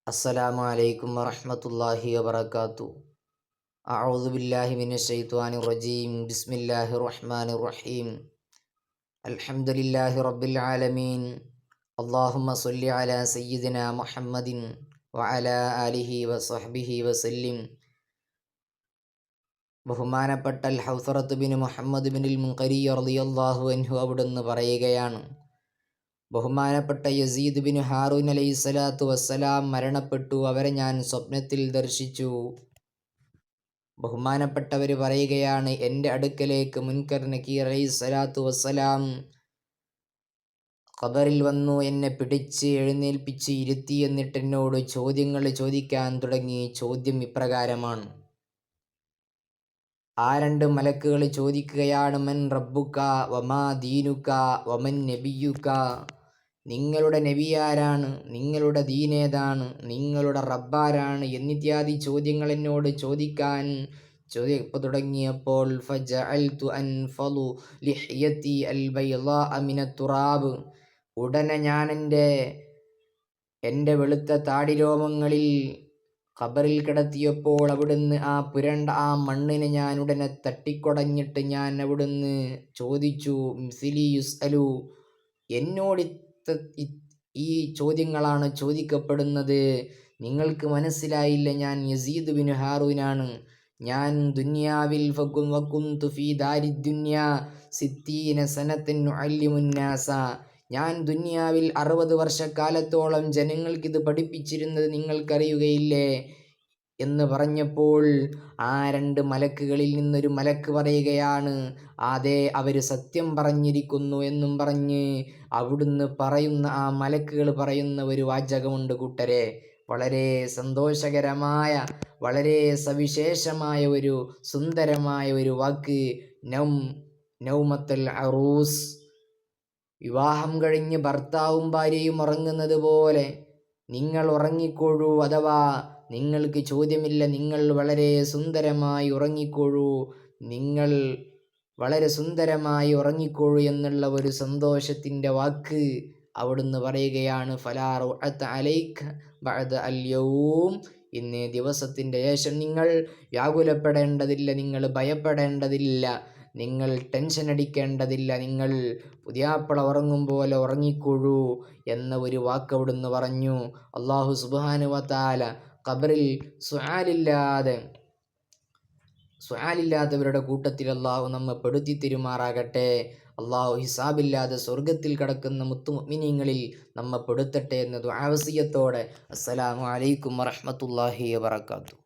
അസ്സലാമു അലൈക്കും വറഹ്മത്തുള്ളാഹി വബറകാതുഹു. അഊദു ബില്ലാഹി മിനശ് ശൈത്വാനിർ റജീം. ബിസ്മില്ലാഹിർ റഹ്മാനിർ റഹീം. അൽഹംദുലില്ലാഹി റബ്ബിൽ ആലമീൻ. അല്ലാഹുമ്മ സ്വല്ലി അലാ സയ്യിദിനാ മുഹമ്മദിൻ വഅലാ ആലിഹി വസഹ്ബിഹി വസല്ലിം. ബഹുമാനപ്പെട്ട അൽ ഹൗസറത്ത് ബിൻ മുഹമ്മദ് ബിനുൽ മുൻഖരി റളിയല്ലാഹു അൻഹു അവിടുന്ന് പറയുകയാണ്, ബഹുമാനപ്പെട്ട യസീദ് ബിൻ ഹാറൂൻ അലൈഹിസ്സലാത്തു വസ്സലാം മരണപ്പെട്ടു. അവരെ ഞാൻ സ്വപ്നത്തിൽ ദർശിച്ചു. ബഹുമാനപ്പെട്ടവർ പറയുകയാണ്, എൻ്റെ അടുക്കലേക്ക് മുൻകർ നക്കീർ അലൈഹിസ്സലാത്തു വസ്സലാം ഖബറിൽ വന്നു. എന്നെ പിടിച്ച് എഴുന്നേൽപ്പിച്ച് ഇരുത്തി. എന്നിട്ട് എന്നോട് ചോദ്യങ്ങൾ ചോദിക്കാൻ തുടങ്ങി. ചോദ്യം ഇപ്രകാരമാണ്. ആ രണ്ട് മലക്കുകൾ ചോദിക്കുകയാണ്, മൻ റബ്ബുക വമാ ദീനുക വമൻ നബിയുക. നിങ്ങളുടെ നബിയാരാണ്, നിങ്ങളുടെ ദീനേതാണ്, നിങ്ങളുടെ റബ്ബാരാണ് എന്നിത്യാദി ചോദ്യങ്ങൾ എന്നോട് ചോദിക്കാൻ തുടങ്ങിയപ്പോൾ ഫജഅൽതു അൻഫളു ലിഹ്യതി അൽബൈളാഅ മിനത് തുറാബ്. ഉടനെ ഞാൻ എൻ്റെ വെളുത്ത താടിരോമങ്ങളിൽ ഖബറിൽ കിടത്തിയപ്പോൾ അവിടുന്ന് ആ പുരണ്ട ആ മണ്ണിനെ ഞാൻ ഉടനെ തട്ടിക്കൊടഞ്ഞിട്ട് ഞാൻ അവിടുന്ന് ചോദിച്ചു, മിസ്ലി യുസ്അലു, എന്നോട് ഈ ചോദ്യങ്ങളാണ് ചോദിക്കപ്പെടുന്നത്. നിങ്ങൾക്ക് മനസ്സിലായില്ല, ഞാൻ യസീദ് ബിൻ ഹാറൂനാണ്. ഞാൻ ദുനിയാവിൽ വകുന്തു ഫീ ദാരിദ് ദുനിയാ 60 സനതൻ നുഅല്ലിമുൻ നാസ. ഞാൻ ദുനിയാവിൽ 60 വർഷക്കാലത്തോളം ജനങ്ങൾക്കിത് പഠിപ്പിച്ചിരുന്നത് നിങ്ങൾക്കറിയുകയില്ലേ എന്ന് പറഞ്ഞപ്പോൾ ആ രണ്ട് മലക്കുകളിൽ നിന്നൊരു മലക്ക് പറയുകയാണ്, അതെ, അവർ സത്യം പറഞ്ഞിരിക്കുന്നു എന്നും പറഞ്ഞ് അവിടുന്ന് പറയുന്ന ആ മലക്കുകൾ പറയുന്ന ഒരു വാചകമുണ്ട് കൂട്ടരെ. വളരെ സന്തോഷകരമായ, വളരെ സവിശേഷമായ ഒരു സുന്ദരമായ ഒരു വാക്ക്. നൗമത്തുൽ അറൂസ്. വിവാഹം കഴിഞ്ഞ് ഭർത്താവും ഭാര്യയും ഉറങ്ങുന്നത് പോലെ നിങ്ങൾ ഉറങ്ങിക്കോളൂ, അഥവാ നിങ്ങൾക്ക് ചോദ്യമില്ല, നിങ്ങൾ വളരെ സുന്ദരമായി ഉറങ്ങിക്കോളൂ, നിങ്ങൾ വളരെ സുന്ദരമായി ഉറങ്ങിക്കോളൂ എന്നുള്ള ഒരു സന്തോഷത്തിൻ്റെ വാക്ക് അവിടുന്ന് പറയുകയാണ്. ഫലാ റുഅത അലൈക ബഅദ അൽ യൗം. ഇന്നേ ദിവസത്തിൻ്റെ ശേഷം നിങ്ങൾ വ്യാകുലപ്പെടേണ്ടതില്ല, നിങ്ങൾ ഭയപ്പെടേണ്ടതില്ല, നിങ്ങൾ ടെൻഷൻ അടിക്കേണ്ടതില്ല, നിങ്ങൾ പുതിയാപ്പള ഉറങ്ങും പോലെ ഉറങ്ങിക്കോളൂ എന്ന ഒരു വാക്ക് അവിടുന്ന് പറഞ്ഞു. അല്ലാഹു സുബ്ഹാനഹു വ തആല ഖബറിൽ സുആലില്ലാത്തവരുടെ കൂട്ടത്തിൽ അല്ലാഹു നമ്മെ പെടുത്തി തിരുമാറാകട്ടെ. അല്ലാഹു ഹിസാബില്ലാതെ സ്വർഗത്തിൽ കടക്കുന്ന മുത്തുമുഅ്മിനീങ്ങളിൽ നമ്മെ പെടുത്തട്ടെ എന്ന ദുആ വസിയത്തോടെ അസ്സലാമു അലൈക്കും വറഹ്മത്തുള്ളാഹി വബറകാതുഹു.